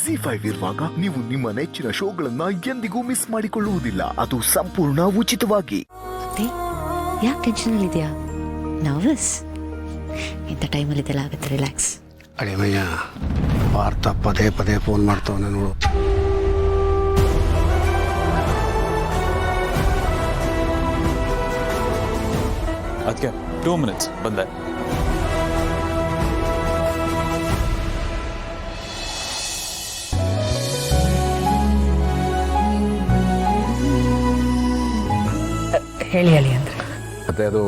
ಜಿ5 ಇರುವಾಗ ನೀವು ನಿಮ್ಮ ನೆಚ್ಚಿನ ಶೋಗಳನ್ನ ಎಂದಿಗೂ ಮಿಸ್ ಮಾಡಿಕೊಳ್ಳುವುದಿಲ್ಲ. ಅದು ಸಂಪೂರ್ಣ ಉಚಿತವಾಗಿ. ಯಾಕೆ ಟೆನ್ಷನ್ ಅಲ್ಲಿ ಇದೆಯಾ? ನರ್ವಸ್? ಇಂಥ ಟೈಮಲ್ಲಿ ಇದೆಲ್ಲ ಆಗುತ್ತೆ. ರಿಲ್ಯಾಕ್ಸ್. ಅಳಿಮಯ್ಯ ಪಾರ್ಥ ಪದೇ ಪದೇ ಫೋನ್ ಮಾಡ್ತಾವನೆ ನೋಡು. ಅದಕ್ಕೆ 2 minutes ಬಂದೆ. ಹೇಳಿ ಹೇಳಿ ಅಂದರೆ ಮತ್ತು ಅದು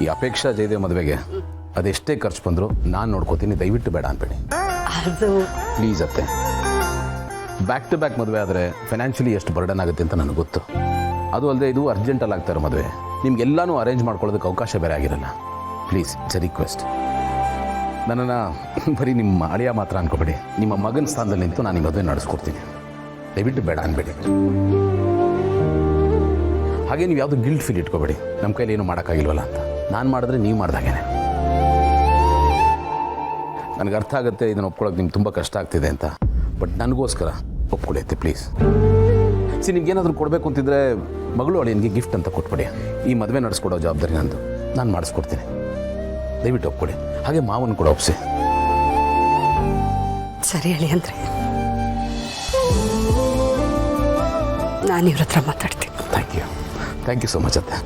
ಈ ಅಪೇಕ್ಷಾ ಜಯದೇವ್ ಮದುವೆಗೆ ಅದೆಷ್ಟೇ ಖರ್ಚು ಬಂದರೂ ನಾನು ನೋಡ್ಕೋತೀನಿ, ದಯವಿಟ್ಟು ಬೇಡ ಅನ್ಬೇಡಿ ಅದು ಪ್ಲೀಸ್. ಅತ್ತೆ ಬ್ಯಾಕ್ ಟು ಬ್ಯಾಕ್ ಮದುವೆ ಆದರೆ ಫೈನಾನ್ಷಿಯಲಿ ಎಷ್ಟು ಬರ್ಡನ್ ಆಗುತ್ತೆ ಅಂತ ನನಗೆ ಗೊತ್ತು. ಅದು ಅಲ್ಲದೆ ಇದು ಅರ್ಜೆಂಟಲ್ಲಿ ಆಗ್ತಾ ಇರೋ ಮದುವೆ, ನಿಮ್ಗೆಲ್ಲನೂ ಅರೇಂಜ್ ಮಾಡ್ಕೊಳ್ಳೋದಕ್ಕೆ ಅವಕಾಶ ಬೇರೆ ಆಗಿರಲ್ಲ. Please, it's A request. ನನ್ನನ್ನು ಬರೀ ನಿಮ್ಮ ಅಳಿಯ ಮಾತ್ರ ಅನ್ಕೋಬೇಡಿ, ನಿಮ್ಮ ಮಗನ ಸ್ಥಾನದಲ್ಲಿ ನಿಂತು ನಾನು ಈ ಮದುವೆ ನಡೆಸ್ಕೊಡ್ತೀನಿ. ದಯವಿಟ್ಟು ಬೇಡ ಅನ್ಬೇಡಿ. ಹಾಗೆ ನೀವು ಯಾವುದು ಗಿಲ್ಟ್ ಫೀಲ್ ಇಟ್ಕೋಬೇಡಿ, ನಮ್ಮ ಕೈಲಿ ಏನು ಮಾಡೋಕ್ಕಾಗಿಲ್ವಲ್ಲ ಅಂತ. ನಾನು ಮಾಡಿದ್ರೆ ನೀವು ಮಾಡ್ದಾಗೇನೆ. ನನಗೆ ಅರ್ಥ ಆಗುತ್ತೆ ಇದನ್ನು ಒಪ್ಕೊಳ್ಳೋಕೆ ನಿಮ್ಗೆ ತುಂಬ ಕಷ್ಟ ಆಗ್ತಿದೆ ಅಂತ, ಬಟ್ ನನಗೋಸ್ಕರ ಒಪ್ಕೊಳ್ಳುತ್ತೆ ಪ್ಲೀಸ್. ನಿಮ್ಗೇನಾದರೂ ಕೊಡಬೇಕು ಅಂತಿದ್ರೆ ಮಗಳು ಅಳಿಯನಿಗೆ ಗಿಫ್ಟ್ ಅಂತ ಕೊಟ್ಬಿಡಿ. ಈ ಮದುವೆ ನಡೆಸ್ಕೊಡೋ ಜವಾಬ್ದಾರಿ ನಂದು, ನಾನು ಮಾಡಿಸ್ಕೊಡ್ತೀನಿ. ದಯವಿಟ್ಟು ಒಪ್ಕೊಳ್ಳಿ. ಹಾಗೆ ಮಾವನ ಕೂಡ ಒಪ್ಸಿ. ಸರಿ ಹೇಳಿ ಅಂದರೆ ನಾನು ಇವ್ರ ಹತ್ರ ಮಾತಾಡ್ತೀನಿ. ಥ್ಯಾಂಕ್ ಯು ಸೊ ಮಚ್ ಅತ್ತೆ.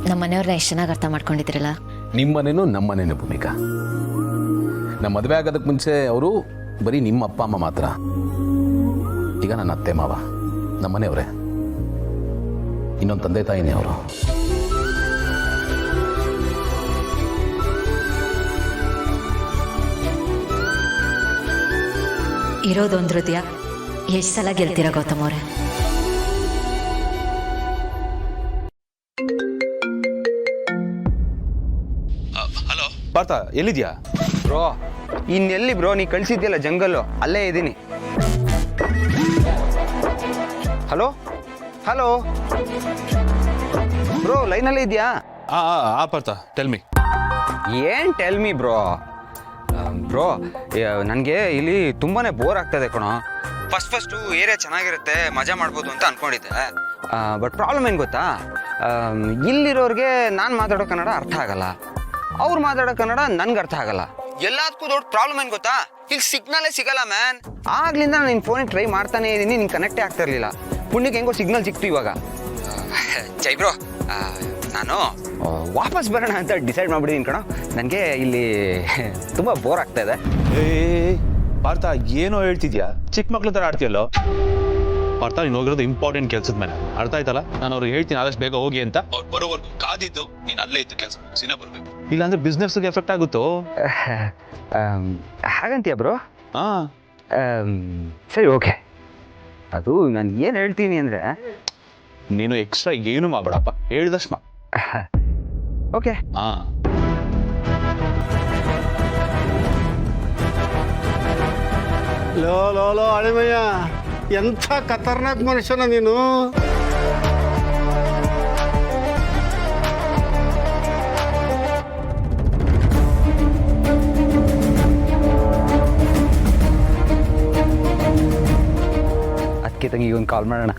ನಮ್ಮ ಮನೆಯವ್ರನ್ನ ಎಷ್ಟು ಚೆನ್ನಾಗಿ ಅರ್ಥ ಮಾಡ್ಕೊಂಡಿದ್ರಲ್ಲ. ನಿಮ್ಮನೇನು ನಮ್ಮನೇನು ಭೂಮಿಕಾ. ನಮ್ಮ ಮದುವೆ ಆಗೋದಕ್ಕೆ ಮುಂಚೆ ಅವರು ಬರೀ ನಿಮ್ಮ ಅಪ್ಪ ಅಮ್ಮ ಮಾತ್ರ. ಈಗ ನನ್ನ ಅತ್ತೆ ಮಾವ ನಮ್ಮನೆಯವರೇ, ಇನ್ನೊಂದು ತಂದೆ ತಾಯಿನೇ ಅವರು. ಇರೋದೊಂದು ಹೃದಯ ಎಷ್ಟು ಸಲ ಗೆಲ್ತೀರ ಗೌತಮ್ ಅವರೇ? ಹಲೋ ಪಾರ್ಥ, ಎಲ್ಲಿದ್ಯಾ? ಬ್ರೋ ಇನ್ನೆಲ್ಲಿ ಬ್ರೋ, ನೀ ಕಳ್ಸಿದ್ಯಲ್ಲ ಜಂಗಲ್ಲು, ಅಲ್ಲೇ ಇದ್ದೀನಿ. ಹಲೋ ಹಲೋ ಬ್ರೋ, ಲೈನಲ್ಲೇ ಇದೆಯಾ? Partha, tell me. ಏನು ಟೆಲ್ ಮಿ ಬ್ರೋ? ಬ್ರೋ ನನಗೆ ಇಲ್ಲಿ ತುಂಬಾ ಬೋರ್ ಆಗ್ತದೆ ಕಣೋ. ಫಸ್ಟು ಏರಿಯಾ ಚೆನ್ನಾಗಿರುತ್ತೆ, ಮಜಾ ಮಾಡ್ಬೋದು ಅಂತ ಅಂದ್ಕೊಂಡಿದ್ದೆ. ಬಟ್ ಪ್ರಾಬ್ಲಮ್ ಏನು ಗೊತ್ತಾ, ಇಲ್ಲಿರೋರಿಗೆ ನಾನು ಮಾತಾಡೋ ಕನ್ನಡ ಅರ್ಥ ಆಗಲ್ಲ, ಅವ್ರು ಮಾತಾಡೋ ಕನ್ನಡ ನನ್ಗೆ ಅರ್ಥ ಆಗಲ್ಲ. ಎಲ್ಲದಕ್ಕೂ ದೊಡ್ಡ ಪ್ರಾಬ್ಲಮ್ ಏನು ಗೊತ್ತಾ, ಇಲ್ಲಿ ಸಿಗ್ನಲ್ಲೇ ಸಿಗಲ್ಲ ಮ್ಯಾನ್. ಆಗ್ಲಿಂದ ನಾನು ನಿನ್ನ ಫೋನಿಗೆ ಟ್ರೈ ಮಾಡ್ತಾನೆ ಇದ್ದೀನಿ, ನಿನ್ ಕನೆಕ್ಟೇ ಆಗ್ತಾ ಇರಲಿಲ್ಲ. ಪುಣ್ಯಕ್ಕೆ ಹೆಂಗೋ ಸಿಗ್ನಲ್ ಸಿಕ್ತು ಇವಾಗ. ಜೈ ಬ್ರೋ, ನಾನು ವಾಪಸ್ ಬರೋಣ ಅಂತ ಡಿಸೈಡ್ ಮಾಡ್ಬಿಟ್ಟಿದ್ದೀನಿ ಕಣೋ. ನನಗೆ ಇಲ್ಲಿ ತುಂಬ ಬೋರ್ ಆಗ್ತಾ ಇದೆ. ಪಾರ್ಥ, ಏನೋ ಹೇಳ್ತಿದ್ಯಾ? ಚಿಕ್ಕ ಮಕ್ಳ ಥರ ಆಡ್ತೀಯಲ್ಲೋ. ಪಾರ್ಥ, ನೀನು ಹೋಗಿರೋದು ಇಂಪಾರ್ಟೆಂಟ್ ಕೆಲಸದ ಮೇಲೆ, ಅರ್ಥ ಆಯ್ತಲ್ಲ? ನಾನು ಅವ್ರಿಗೆ ಹೇಳ್ತೀನಿ ಆದಷ್ಟು ಬೇಗ ಹೋಗಿ ಅಂತ. ಅವ್ರು ಬರೋವರೆಗೂ ಕಾದಿದ್ದು ನೀನು ಅಲ್ಲೇ ಇತ್ತು, ಕೆಲಸ ಸಿನ ಬರಬೇಕು. ಇಲ್ಲಾಂದ್ರೆ ಬಿಸ್ನೆಸ್ಗೆ ಎಫೆಕ್ಟ್ ಆಗುತ್ತೋ. ಹಾಗಂತೀಯ ಬ್ರೋ? ಹಾಂ, ಸರಿ, ಓಕೆ. ಅದು ನಾನು ಏನು ಹೇಳ್ತೀನಿ ಅಂದರೆ, ನೀನು ಎಕ್ಸ್ಟ್ರಾ ಏನು ಮಾಡಬೇಡಪ್ಪ, ಹೇಳ್ದಷ್ಟು ಮಾ. ಓಕೆ. ಹಾಂ, ಲೋ ಲೋ ಲೋ ಅಳಿಮಯ್ಯ, ಎಂಥ ಖತರ್ನಾಕ್ ಮನುಷ್ಯನ ನೀನು. ಅದಕ್ಕೆ ತಂಗಿಗೆ ಒಂದು ಕಾಲ್ ಮಾಡೋಣ.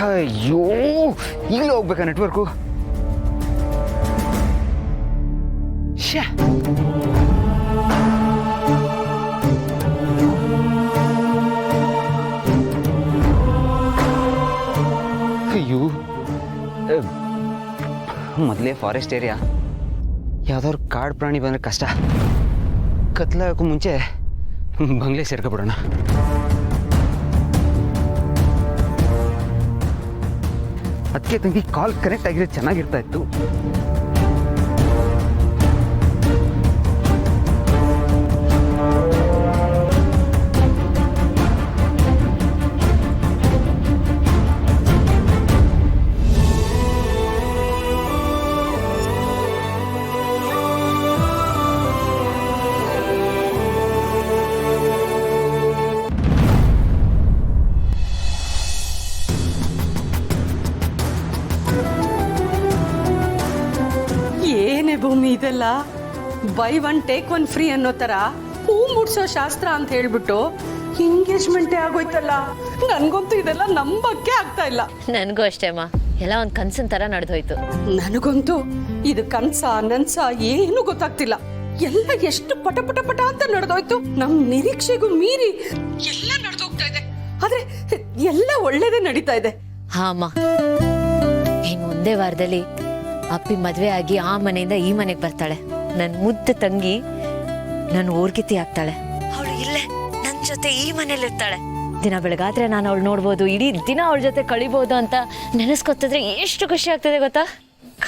ಅಯ್ಯೋ, ಈಗಲೇ ಹೋಗ್ಬೇಕಾ ನೆಟ್ವರ್ಕು? ಶ್ಯಾ, ಅಯ್ಯೋ, ಮೊದಲೇ ಫಾರೆಸ್ಟ್ ಏರಿಯಾ, ಯಾವ್ದಾದ್ರು ಕಾಡು ಪ್ರಾಣಿ ಬಂದರೆ ಕಷ್ಟ. ಕತ್ಲಾಗಕ್ಕೂ ಮುಂಚೆ ಬಂಗ್ಲೆ ಸೇರ್ಕೊಬಿಡೋಣ. ಅದಕ್ಕೆ ತಂಗಿ ಕಾಲ್ ಕನೆಕ್ಟ್ ಆಗಿರೋ ಚೆನ್ನಾಗಿರ್ತಾ ಇತ್ತು. ಭೂಮಿ ಇದೆಲ್ಲ by one take one free ಅನ್ನೋ ತರ ಹೂ ಮುಡ್ಸೋ ಶಾಸ್ತ್ರ ಅಂತ ಹೇಳ್ಬಿಟ್ಟು ಎಂಗೇಜ್ಮೆಂಟೇ ಆಗೋಯ್ತಲ್ಲ. ನನ್ಗಂತೂ ಇದೆಲ್ಲ ನಂಬಕ್ಕೆ ಆಗ್ತಾ ಇಲ್ಲ. ನನಗೂ ಅಷ್ಟೇ ಅಮ್ಮ, ಎಲ್ಲ ಒಂದು ಕನ್ಸಿನ ಥರ ನಡೆದೋಯ್ತು. ನನಗಂತೂ ಇದು ಕನ್ಸ ನನ್ಸ ಏನು ಗೊತ್ತಾಗ್ತಿಲ್ಲ. ಎಲ್ಲ ಎಷ್ಟು ಪಟ ಪಟ ಪಟ ಅಂತ ನಡೆದೋಯ್ತು. ನಮ್ ನಿರೀಕ್ಷೆಗೂ ಮೀರಿ ಎಲ್ಲ ನಡೆದೋಗ್ತಾ ಇದೆ. ಆದ್ರೆ ಎಲ್ಲ ಒಳ್ಳೇದೇ ನಡೀತಾ ಇದೆ. ಹಾ ಅಮ್ಮ, ಇನ್ನು ಒಂದೇ ವಾರದಲ್ಲಿ ಅಪ್ಪಿ ಮದ್ವೆ ಆಗಿ ಆ ಮನೆಯಿಂದ ಈ ಮನೆಗೆ ಬರ್ತಾಳೆ. ನನ್ನ ಮುದ್ದು ತಂಗಿ ನನ್ನ ಓರ್ಗಿತಿ ಆಗ್ತಾಳೆ. ಅವಳು ಇಲ್ಲೇ ನನ್ನ ಜೊತೆ ಈ ಮನೇಲಿ ಇರ್ತಾಳೆ. ದಿನ ಬೆಳಗಾದ್ರೆ ನಾನು ಅವಳು ನೋಡ್ಬೋದು, ಇಡೀ ದಿನ ಅವಳ ಜೊತೆ ಕಳಿಬೋದು ಅಂತ ನೆನೆಸ್ಕೊತಿದ್ರೆ ಎಷ್ಟು ಖುಷಿ ಆಗ್ತದೆ ಗೊತ್ತಾ?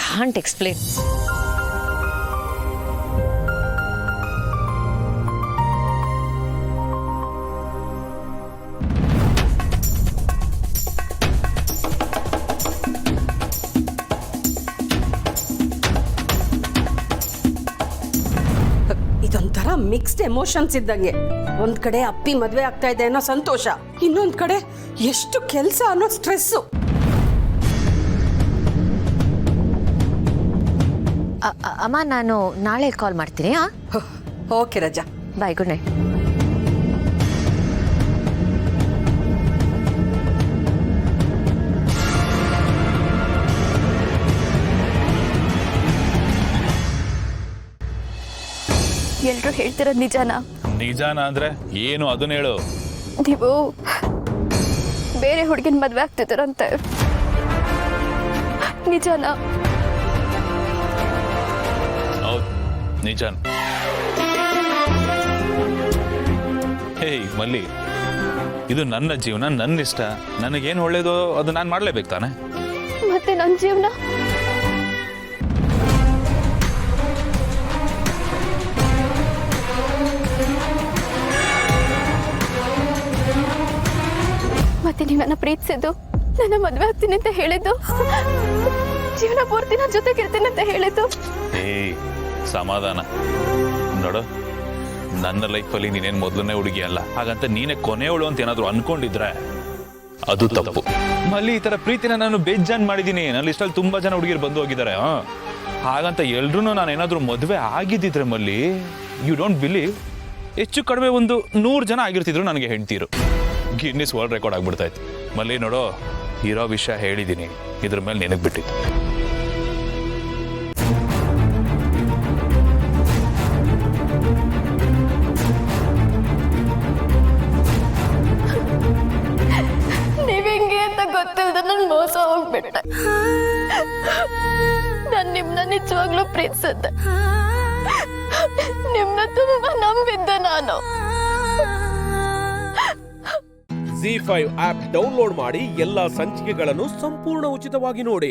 Can't explain. ಇದೊಂಥರ ಮಿಕ್ಸ್ಡ್ ಎಮೋಷನ್ಸ್ ಇದ್ದಂಗೆ. ಒಂದ್ ಕಡೆ ಅಪ್ಪಿ ಮದ್ವೆ ಆಗ್ತಾ ಇದೆ ಅನ್ನೋ ಸಂತೋಷ, ಇನ್ನೊಂದ್ ಕಡೆ ಎಷ್ಟು ಕೆಲಸ ಅನ್ನೋ ಸ್ಟ್ರೆಸ್ಸು. ಅಮ್ಮ, ನಾನು ನಾಳೆ ಕಾಲ್ ಮಾಡ್ತೀನಿ. ಓಕೆ ರಜಾ, ಬಾಯ್, ಗುಡ್ ನೈಟ್. ಎಲ್ರು ಹೇಳ್ತಿರೋದು ನಿಜಾನಾ? ನಿಜಾನ ಅಂದ್ರೆ ಏನು ಅದನ್ನ ಹೇಳು. ನೀವು ಬೇರೆ ಹುಡುಗಿನ ಮದ್ವೆ ಆಗ್ತಿದ್ದೀರಂತೆ, ನಿಜಾನಾ? ಹೌದು, ನಿಜಾನ. ಹೇಯ್ ಮಲ್ಲಿ, ಇದು ನನ್ನ ಜೀವನ, ನನ್ನ ಇಷ್ಟ. ನನಗೇನು ಒಳ್ಳೇದು ಅದು ನಾನು ಮಾಡಲೇಬೇಕು ತಾನೆ. ಮತ್ತೆ ನನ್ನ ಜೀವನ? ಮತ್ತೆ ನೀವು ನನ್ನ ಪ್ರೀತಿಸಿದ್ದು, ನನ್ನ ಮದ್ವೆ ಆಗ್ತೀನಿ ಅಂತ ಹೇಳಿದ್ದು, ಜೀವನ ಪೂರ್ತಿ ನನ್ನ ಜೊತೆಗಿರ್ತೀನಿ ಅಂತ ಹೇಳಿದ್ದು. ಏಯ್ ಸಮಾಧಾನ ನೋಡು, ನನ್ನ ಲೈಫಲ್ಲಿ ನೀನೇನು ಮೊದಲನೇ ಹುಡುಗಿ ಅಲ್ಲ. ಹಾಗಂತ ನೀನೇ ಕೊನೆಯವಳು ಅಂತ ಏನಾದ್ರು ಅನ್ಕೊಂಡಿದ್ರೆ ಅದು ತಪ್ಪು. ಮಲ್ಲಿ, ಈ ತರ ಪ್ರೀತಿನ ನಾನು ಬೇಜಾನ್ ಮಾಡಿದ್ದೀನಿ. ನನ್ನ ಲಿಸ್ಟಲ್ಲಿ ತುಂಬಾ ಜನ ಹುಡುಗಿರು ಬಂದು ಹೋಗಿದ್ದಾರೆ. ಹಾಗಂತ ಎಲ್ರೂ ನಾನು ಏನಾದ್ರು ಮದುವೆ ಆಗಿದ್ದಿದ್ರೆ ಮಲ್ಲಿ, ಯು ಡೋಂಟ್ ಬಿಲೀವ್, ಹೆಚ್ಚು ಕಡಿಮೆ ಒಂದು 100 ಜನ ಆಗಿರ್ತಿದ್ರು ನನಗೆ ಹೆಂಡ್ತೀರು. ಗಿನ್ನಿಸ್ ವರ್ಲ್ಡ್ ರೆಕಾರ್ಡ್ ಆಗ್ಬಿಡ್ತಾ ಇತ್ತು. ಮಲ್ಲಿ ನೋಡೋ, ಇರೋ ವಿಷಯ ಹೇಳಿದ್ದೀನಿ, ಇದ್ರ ಮೇಲೆ ನಿನಗೆ ಬಿಟ್ಟಿತ್ತು. ನೀವ್ ಹೆಂಗೆ ಅಂತ ಗೊತ್ತಿಲ್ಲದ ನನ್ ಮೋಸ ಹೋಗ್ಬಿಟ್ಟೆ. ನಾನ್ ನಿಮ್ನ ನಿಜವಾಗ್ಲೂ ಪ್ರೀತಿಸಿದ್ದೆ, ನಿಮ್ನ ತುಂಬಾ ನಂಬಿದ್ದೆ ನಾನು. ZEE5 ಆಪ್ ಡೌನ್ಲೋಡ್ ಮಾಡಿ ಎಲ್ಲಾ ಸಂಚಿಕೆಗಳನ್ನು ಸಂಪೂರ್ಣ ಉಚಿತವಾಗಿ ನೋಡಿ.